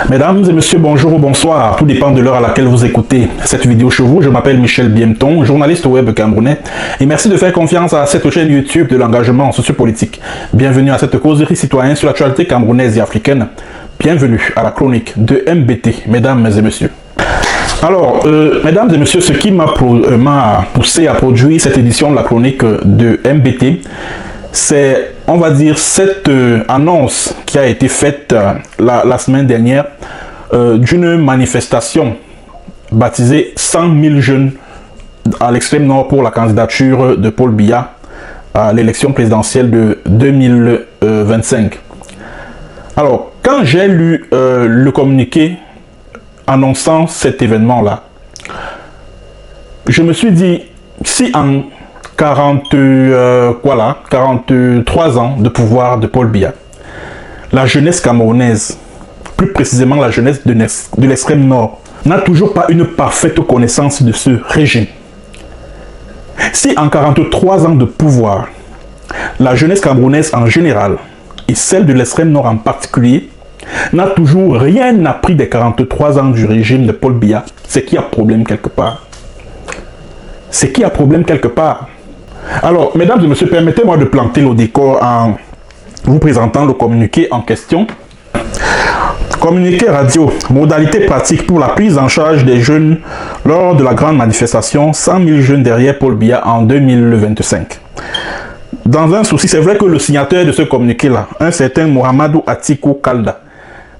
Mesdames et messieurs, bonjour ou bonsoir, tout dépend de l'heure à laquelle vous écoutez cette vidéo chez vous. Je m'appelle Michel Biemton, journaliste web camerounais, et merci de faire confiance à cette chaîne YouTube de l'engagement sociopolitique. Bienvenue à cette causerie citoyenne sur l'actualité camerounaise et africaine. Bienvenue à la chronique de MBT, mesdames et messieurs. Alors, mesdames et messieurs, ce qui m'a poussé à produire cette édition de la chronique de MBT, c'est, on va dire, cette annonce qui a été faite la semaine dernière d'une manifestation baptisée 100 000 jeunes à l'extrême nord pour la candidature de Paul Biya à l'élection présidentielle de 2025. Alors, quand j'ai lu le communiqué annonçant cet événement-là, je me suis dit, si en 43 ans de pouvoir de Paul Biya, la jeunesse camerounaise, plus précisément la jeunesse de l'extrême nord, n'a toujours pas une parfaite connaissance de ce régime. Si en 43 ans de pouvoir, la jeunesse camerounaise en général, et celle de l'extrême nord en particulier, n'a toujours rien appris des 43 ans du régime de Paul Biya, c'est qu'il y a problème quelque part. C'est qu'il y a problème quelque part. Alors, mesdames et messieurs, permettez-moi de planter le décor en vous présentant le communiqué en question. Communiqué radio, modalité pratique pour la prise en charge des jeunes lors de la grande manifestation 100 000 jeunes derrière Paul Biya en 2025. Dans un souci, c'est vrai que le signataire de ce communiqué-là, un certain Mohamedou Atikou Kalda,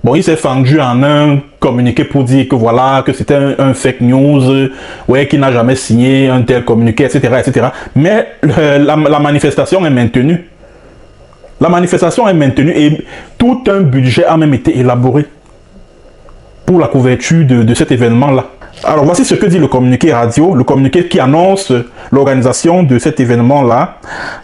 bon, il s'est fendu en un communiqué pour dire que voilà, que c'était un fake news, ouais, qu'il n'a jamais signé un tel communiqué, etc., etc. Mais la manifestation est maintenue. La manifestation est maintenue et tout un budget a même été élaboré pour la couverture de cet événement-là. Alors, voici ce que dit le communiqué radio, le communiqué qui annonce l'organisation de cet événement-là.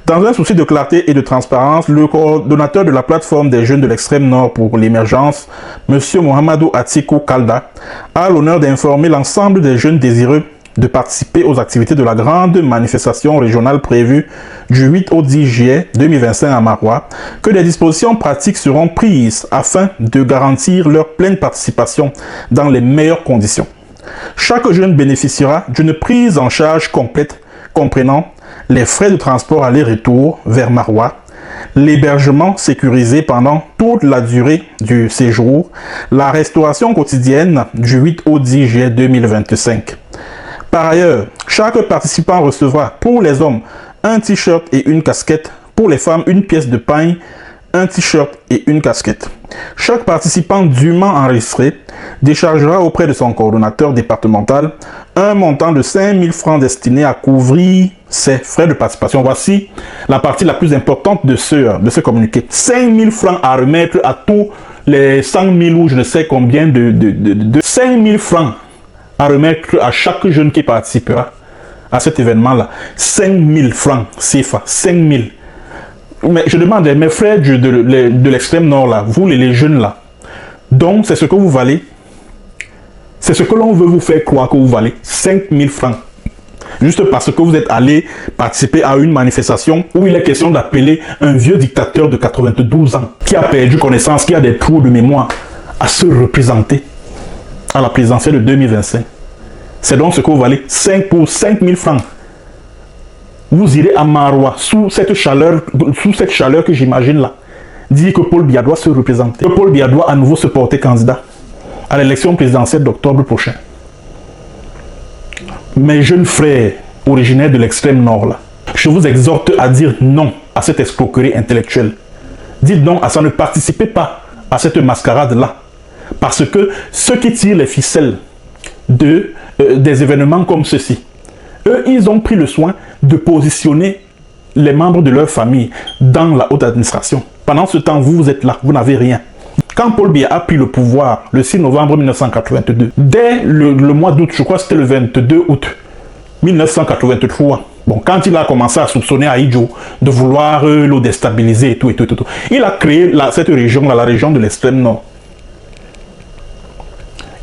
Dans un souci de clarté et de transparence, le coordonnateur de la plateforme des jeunes de l'extrême nord pour l'émergence, M. Mohamedou Atikou Kalda, a l'honneur d'informer l'ensemble des jeunes désireux de participer aux activités de la grande manifestation régionale prévue du 8 au 10 juillet 2025 à Maroua, que des dispositions pratiques seront prises afin de garantir leur pleine participation dans les meilleures conditions. Chaque jeune bénéficiera d'une prise en charge complète comprenant les frais de transport aller-retour vers Maroua, l'hébergement sécurisé pendant toute la durée du séjour, la restauration quotidienne du 8 au 10 juillet 2025. Par ailleurs, chaque participant recevra pour les hommes un t-shirt et une casquette, pour les femmes une pièce de pain, un t-shirt et une casquette. Chaque participant dûment enregistré déchargera auprès de son coordonnateur départemental un montant de 5 000 francs destiné à couvrir ses frais de participation. Voici la partie la plus importante de ce communiqué. 5 000 francs à remettre à tous les 100 000 ou je ne sais combien de 5 000 francs à remettre à chaque jeune qui participera à cet événement-là. 5 000 francs CFA, 5 000. Mais je demande, mes frères de l'extrême nord là, vous les jeunes là, donc c'est ce que vous valez, c'est ce que l'on veut vous faire croire que vous valez, 5 000 francs. Juste parce que vous êtes allé participer à une manifestation où il est question d'appeler un vieux dictateur de 92 ans, qui a perdu connaissance, qui a des trous de mémoire, à se représenter à la présidentielle de 2025. C'est donc ce que vous valez, pour 5 000 francs. Vous irez à Maroua, sous cette chaleur que j'imagine là, dire que Paul Biya doit se représenter, que Paul Biya doit à nouveau se porter candidat à l'élection présidentielle d'octobre prochain. Mes jeunes frères originaires de l'extrême nord là, je vous exhorte à dire non à cette escroquerie intellectuelle. Dites non à ça, ne participez pas à cette mascarade là. Parce que ceux qui tirent les ficelles des événements comme ceci, eux, ils ont pris le soin de positionner les membres de leur famille dans la haute administration. Pendant ce temps, vous êtes là, vous n'avez rien. Quand Paul Biya a pris le pouvoir le 6 novembre 1982, dès le mois d'août, je crois que c'était le 22 août 1983, bon, quand il a commencé à soupçonner Ahidjo de vouloir le déstabiliser et tout, il a créé cette région-là, la région de l'extrême nord.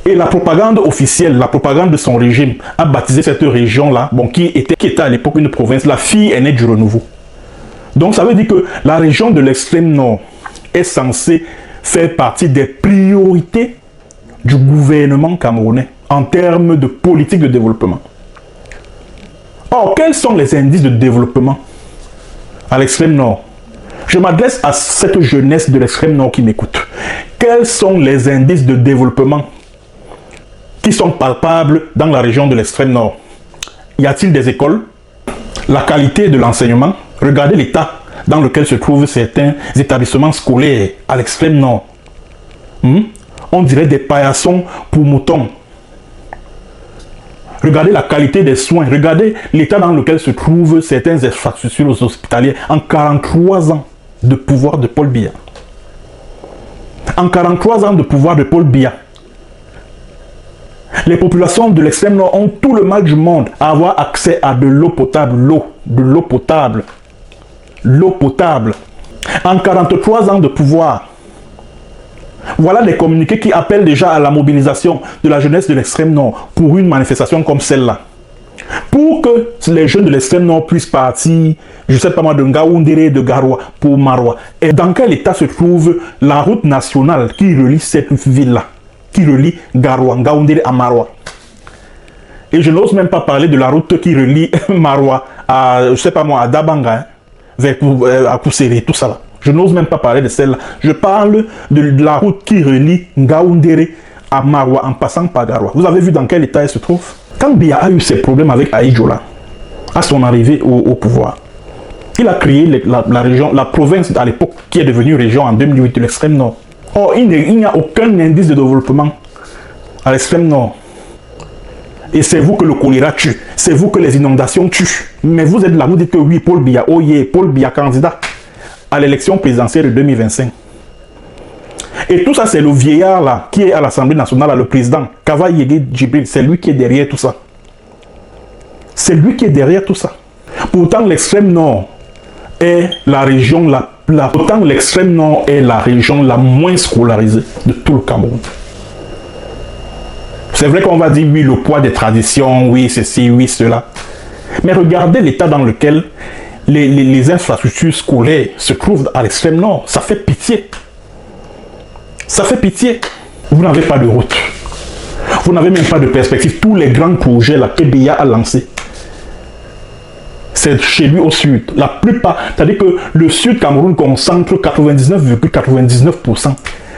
Et la propagande officielle, la propagande de son régime a baptisé cette région-là, bon, qui était à l'époque une province, la fille aînée du renouveau. Donc ça veut dire que la région de l'extrême nord est censée faire partie des priorités du gouvernement camerounais en termes de politique de développement. Or, quels sont les indices de développement à l'extrême nord? Je m'adresse à cette jeunesse de l'extrême nord qui m'écoute. Quels sont les indices de développement qui sont palpables dans la région de l'extrême nord? Y a-t-il des écoles? La qualité de l'enseignement? Regardez l'état dans lequel se trouvent certains établissements scolaires à l'extrême nord. On dirait des paillassons pour moutons. Regardez la qualité des soins. Regardez l'état dans lequel se trouvent certaines infrastructures hospitalières en 43 ans de pouvoir de Paul Biya. En 43 ans de pouvoir de Paul Biya, les populations de l'extrême nord ont tout le mal du monde à avoir accès à de l'eau potable. L'eau potable. En 43 ans de pouvoir. Voilà des communiqués qui appellent déjà à la mobilisation de la jeunesse de l'extrême nord pour une manifestation comme celle-là. Pour que les jeunes de l'extrême nord puissent partir, je ne sais pas moi, de Ngaoundéré, de Garoua pour Maroua. Et dans quel état se trouve la route nationale qui relie cette ville-là, qui relie Garoua, Ngaoundéré à Maroua? Et je n'ose même pas parler de la route qui relie Maroua à, je ne sais pas moi, à Dabanga, vers à Kousséré, tout ça là. Je n'ose même pas parler de celle-là. Je parle de la route qui relie Ngaoundéré à Maroua en passant par Garoua. Vous avez vu dans quel état elle se trouve? Quand Biya a eu ses problèmes avec Aïdjola, à son arrivée au pouvoir, il a créé la région, la province à l'époque qui est devenue région en 2008 de l'extrême nord. Or, il n'y a aucun indice de développement à l'extrême nord. Et c'est vous que le choléra tue. C'est vous que les inondations tuent. Mais vous êtes là, vous dites que oui, Paul Biya, oh yeah, Paul Biya candidat à l'élection présidentielle de 2025. Et tout ça, c'est le vieillard là, qui est à l'Assemblée nationale, là, le président, Kava Yégué Djibril, c'est lui qui est derrière tout ça. C'est lui qui est derrière tout ça. Pourtant, l'extrême nord est la région l'extrême nord est la région la moins scolarisée de tout le Cameroun. C'est vrai qu'on va dire, oui, le poids des traditions, oui, ceci, oui, cela. Mais regardez l'état dans lequel les infrastructures scolaires se trouvent à l'extrême nord. Ça fait pitié. Ça fait pitié. Vous n'avez pas de route. Vous n'avez même pas de perspective. Tous les grands projets là, que Biya a lancés, c'est chez lui au sud. La plupart, c'est-à-dire que le sud Cameroun concentre 99,99%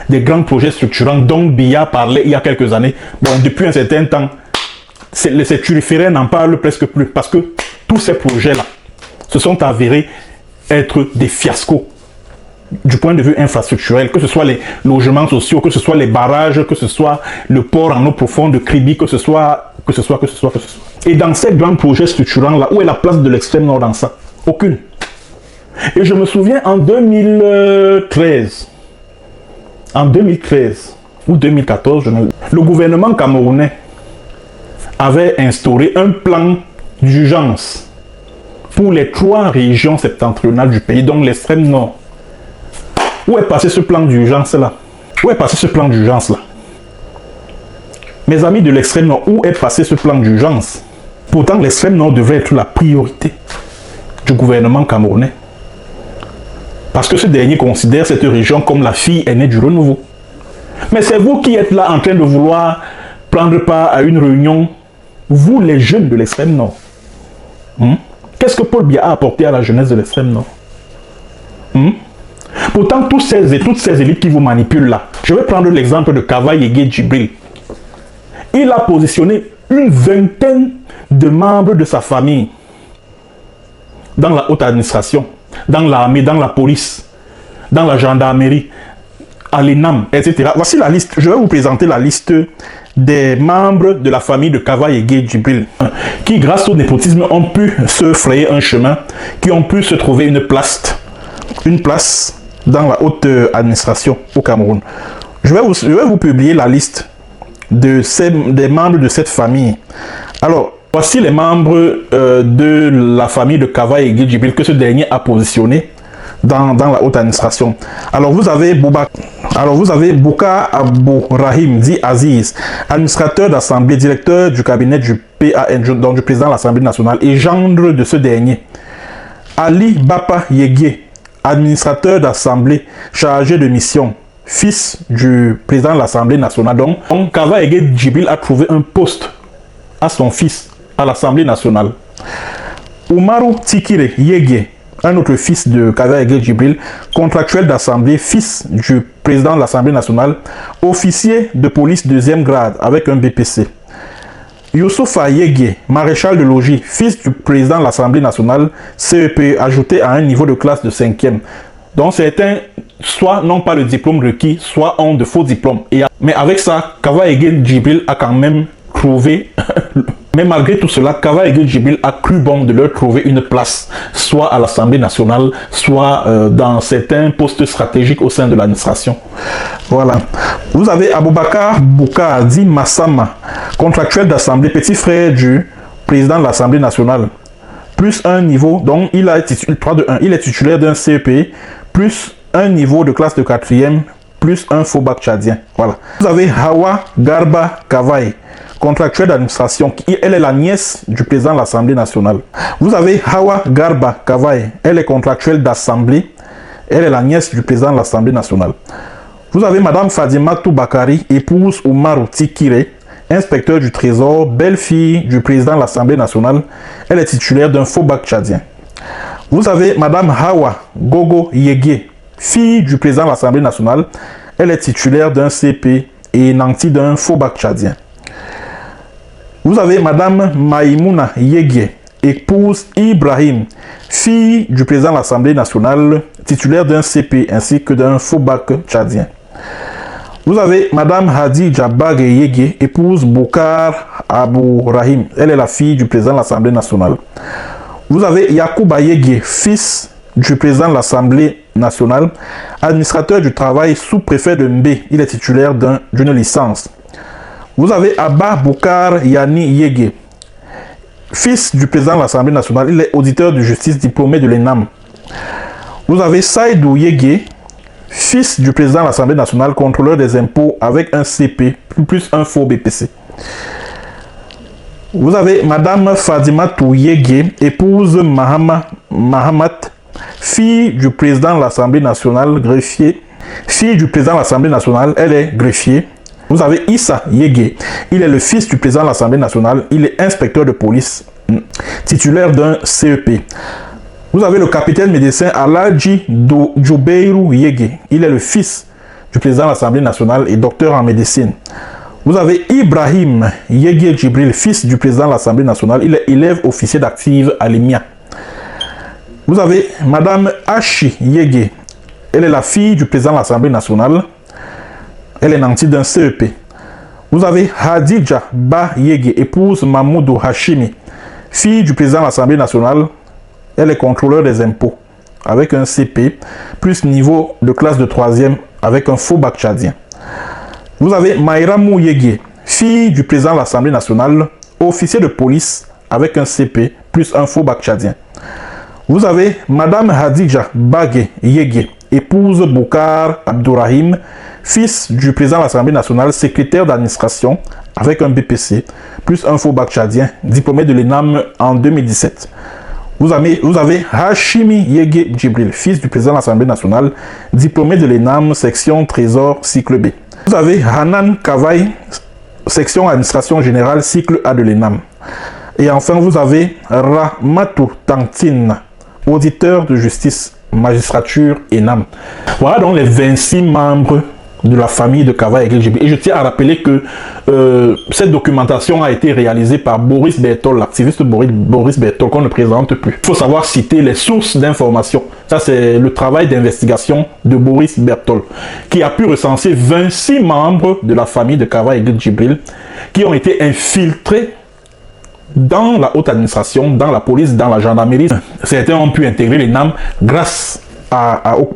des grands projets structurants dont Biya parlait il y a quelques années. Bon, depuis un certain temps, les turiféraires n'en parlent presque plus parce que tous ces projets-là se sont avérés être des fiascos du point de vue infrastructurel, que ce soit les logements sociaux, que ce soit les barrages, que ce soit le port en eau profonde de Kribi, que ce soit. Et dans ces grands projets structurants-là, où est la place de l'extrême nord dans ça? Aucune. Et je me souviens en 2013 ou 2014, le gouvernement camerounais avait instauré un plan d'urgence pour les 3 régions septentrionales du pays, donc l'extrême nord. Où est passé ce plan d'urgence-là? Où est passé ce plan d'urgence-là? Mes amis de l'extrême nord, où est passé ce plan d'urgence? Pourtant, l'extrême nord devrait être la priorité du gouvernement camerounais. Parce que ce dernier considère cette région comme la fille aînée du renouveau. Mais c'est vous qui êtes là en train de vouloir prendre part à une réunion, vous les jeunes de l'extrême nord. Qu'est-ce que Paul Biya a apporté à la jeunesse de l'extrême nord? Pourtant, toutes ces élites qui vous manipulent là, je vais prendre l'exemple de Kava Yégué Djibril. Il a positionné une vingtaine de membres de sa famille dans la haute administration, dans l'armée, dans la police, dans la gendarmerie, à l'ENAM, etc. Voici la liste. Je vais vous présenter la liste des membres de la famille de Kava Yégué Djibril qui, grâce au népotisme, ont pu se frayer un chemin, qui ont pu se trouver une place dans la haute administration au Cameroun. Je vais vous publier la liste des membres de cette famille. Alors, voici les membres de la famille de Kava Yégué Djibril que ce dernier a positionné dans la haute administration. Alors, vous avez Bouka Abourahim, dit Aziz, administrateur d'assemblée, directeur du cabinet du PAN, donc du président de l'Assemblée nationale, et gendre de ce dernier. Ali Bapa Yégué, administrateur d'assemblée chargé de mission, fils du président de l'Assemblée nationale. Donc Kava Yégué Djibril a trouvé un poste à son fils à l'Assemblée nationale. Oumarou Tikire Yégué, un autre fils de Kava Yégué Djibril, contractuel d'assemblée, fils du président de l'Assemblée nationale, officier de police 2e grade avec un BPC. Youssoufa Yégué, maréchal de logis, fils du président de l'Assemblée nationale, CEP, ajouté à un niveau de classe de 5e. Donc certains, soit n'ont pas le diplôme requis, soit ont de faux diplômes. Mais avec ça, Kava Yégué Djibril a quand même trouvé... Mais malgré tout cela, Kava Yégué Djibril a cru bon de leur trouver une place, soit à l'Assemblée nationale, soit dans certains postes stratégiques au sein de l'administration. Voilà. Vous avez Aboubakar Boukardi Massama, contractuel d'assemblée, petit frère du président de l'Assemblée nationale, plus un niveau, donc il a 3 de 1, il est titulaire d'un CEP, plus un niveau de classe de 4e, plus un faux bac tchadien. Voilà. Vous avez Hawa Garba Kavaï, contractuelle d'administration, elle est la nièce du président de l'Assemblée nationale. Vous avez Hawa Garba Kavaï, elle est contractuelle d'assemblée, elle est la nièce du président de l'Assemblée nationale. Vous avez Madame Fadima Toubakari, épouse Oumarou Tikire, inspecteur du Trésor, belle-fille du président de l'Assemblée nationale, elle est titulaire d'un faux bac tchadien. Vous avez Madame Hawa Gogo Yégué, fille du président de l'Assemblée nationale, elle est titulaire d'un CP et nantie d'un faux bac tchadien. Vous avez Madame Maïmouna Yégué, épouse Ibrahim, fille du président de l'Assemblée nationale, titulaire d'un CP ainsi que d'un faux bac tchadien. Vous avez Madame Hadi Djabag Yégué, épouse Boukar Abou Rahim, elle est la fille du président de l'Assemblée nationale. Vous avez Yacouba Yégué, fils du président de l'Assemblée nationale, administrateur du travail, sous-préfet de Mbé, il est titulaire d'une licence. Vous avez Abba Boukar Yani Yégué, fils du président de l'Assemblée nationale, il est auditeur de justice diplômé de l'ENAM. Vous avez Saïdou Yégué, fils du président de l'Assemblée nationale, contrôleur des impôts avec un CP plus un faux BPC. Vous avez Madame Fadima Yégué, épouse Mahamat, fille du président de l'Assemblée nationale, greffier. Fille du président de l'Assemblée nationale, elle est greffier. Vous avez Issa Yégué, il est le fils du président de l'Assemblée nationale, il est inspecteur de police, titulaire d'un CEP. Vous avez le capitaine médecin Aladji Djoubeiru Yégué, il est le fils du président de l'Assemblée nationale et docteur en médecine. Vous avez Ibrahim Yégué Djibril, fils du président de l'Assemblée nationale, il est élève officier d'active à l'EMIA. Vous avez Madame Achi Yégué, elle est la fille du président de l'Assemblée nationale, elle est nantie d'un CEP. Vous avez Hadidja Ba Yégué, épouse Mamoudou Hashimi, fille du président de l'Assemblée nationale, elle est contrôleur des impôts avec un CP, plus niveau de classe de 3e avec un faux bac tchadien. Vous avez Maïramou Yégué, fille du président de l'Assemblée nationale, officier de police avec un CP, plus un faux bac tchadien. Vous avez Madame Hadidja Bagé Yégué, épouse Boukar Abdourahim, fils du président de l'Assemblée nationale, secrétaire d'administration avec un BPC, plus un faux bac tchadien, diplômé de l'ENAM en 2017. Vous avez Hashimi Yégué Djibril, fils du président de l'Assemblée nationale, diplômé de l'ENAM, section Trésor, cycle B. Vous avez Hanan Kavaï, section administration générale, cycle A de l'ENAM. Et enfin, vous avez Ramatou Tantine, auditeur de justice, magistrature ENAM. Voilà donc les 26 membres de la famille de Kava Yégué Djibril. Et je tiens à rappeler que cette documentation a été réalisée par Boris Bertol, l'activiste Boris Bertol, qu'on ne présente plus. Il faut savoir citer les sources d'information. Ça, c'est le travail d'investigation de Boris Bertol, qui a pu recenser 26 membres de la famille de Kava Yégué Djibril qui ont été infiltrés dans la haute administration, dans la police, dans la gendarmerie. Certains ont pu intégrer les NAM grâce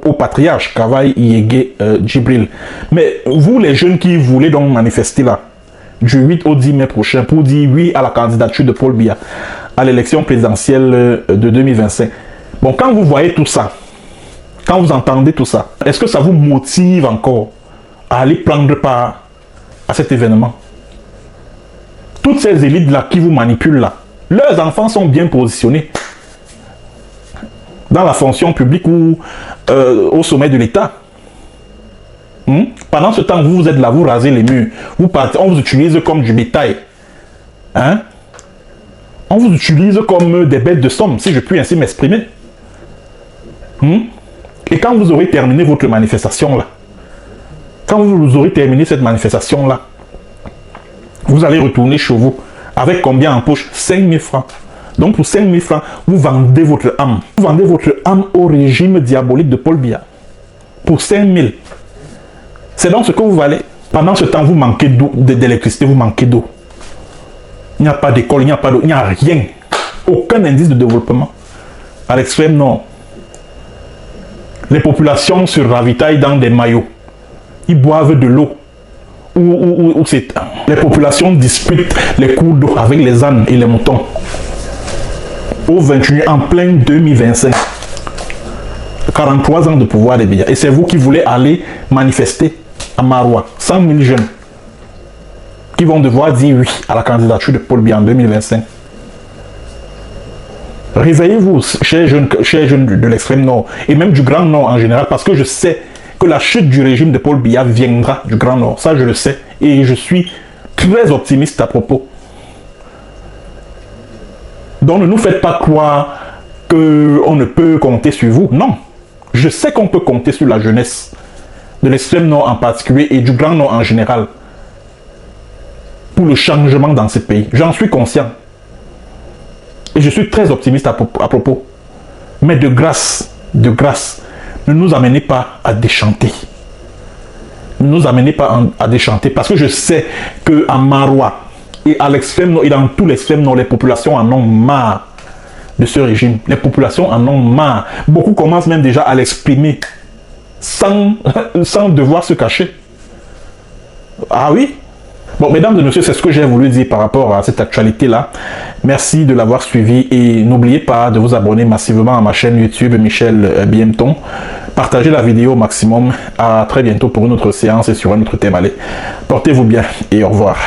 au patriarche Kava Yégué Djibril. Mais vous, les jeunes qui voulez donc manifester là, du 8 au 10 mai prochain, pour dire oui à la candidature de Paul Biya à l'élection présidentielle de 2025. Bon, quand vous voyez tout ça, quand vous entendez tout ça, est-ce que ça vous motive encore à aller prendre part à cet événement? Toutes ces élites là qui vous manipulent là, leurs enfants sont bien positionnés. dans la fonction publique ou au sommet de l'État. Pendant ce temps, vous êtes là, vous rasez les murs. Vous partez, on vous utilise comme du bétail. Hein? On vous utilise comme des bêtes de somme, si je puis ainsi m'exprimer. Et quand vous aurez terminé votre manifestation là, quand vous aurez terminé cette manifestation là, vous allez retourner chez vous. Avec combien en poche? 5 000 francs. Donc pour 5 000 francs, vous vendez votre âme. Vous vendez votre âme au régime diabolique de Paul Biya. Pour 5 000. C'est donc ce que vous valez. Pendant ce temps, vous manquez d'eau, d'électricité, vous manquez d'eau. Il n'y a pas d'école, il n'y a pas d'eau, il n'y a rien. Aucun indice de développement. À l'extrême nord, les populations se ravitaillent dans des maillots. Ils boivent de l'eau. Les populations disputent les cours d'eau avec les ânes et les moutons. Au 21, en plein 2025. 43 ans de pouvoir des Biya. Et c'est vous qui voulez aller manifester à Maroua. 100 000 jeunes qui vont devoir dire oui à la candidature de Paul Biya en 2025. Réveillez-vous, chers jeunes de l'extrême nord et même du Grand Nord en général, parce que je sais que la chute du régime de Paul Biya viendra du Grand Nord. Ça, je le sais. Et je suis très optimiste à propos. Donc, ne nous faites pas croire qu'on ne peut compter sur vous. Non. Je sais qu'on peut compter sur la jeunesse de l'extrême nord en particulier et du Grand Nord en général pour le changement dans ce pays. J'en suis conscient. Et je suis très optimiste à propos. Mais de grâce, ne nous amenez pas à déchanter. Ne nous amenez pas à déchanter parce que je sais qu'à Maroua et à l'extrême nord et dans tout l'extrême nord, les populations en ont marre de ce régime. Les populations en ont marre. Beaucoup commencent même déjà à l'exprimer sans devoir se cacher. Ah oui? Bon, mesdames et messieurs, c'est ce que j'ai voulu dire par rapport à cette actualité-là. Merci de l'avoir suivi et n'oubliez pas de vous abonner massivement à ma chaîne YouTube Michel Biemton. Partagez la vidéo au maximum. À très bientôt pour une autre séance et sur un autre thème. Allez, portez-vous bien et au revoir.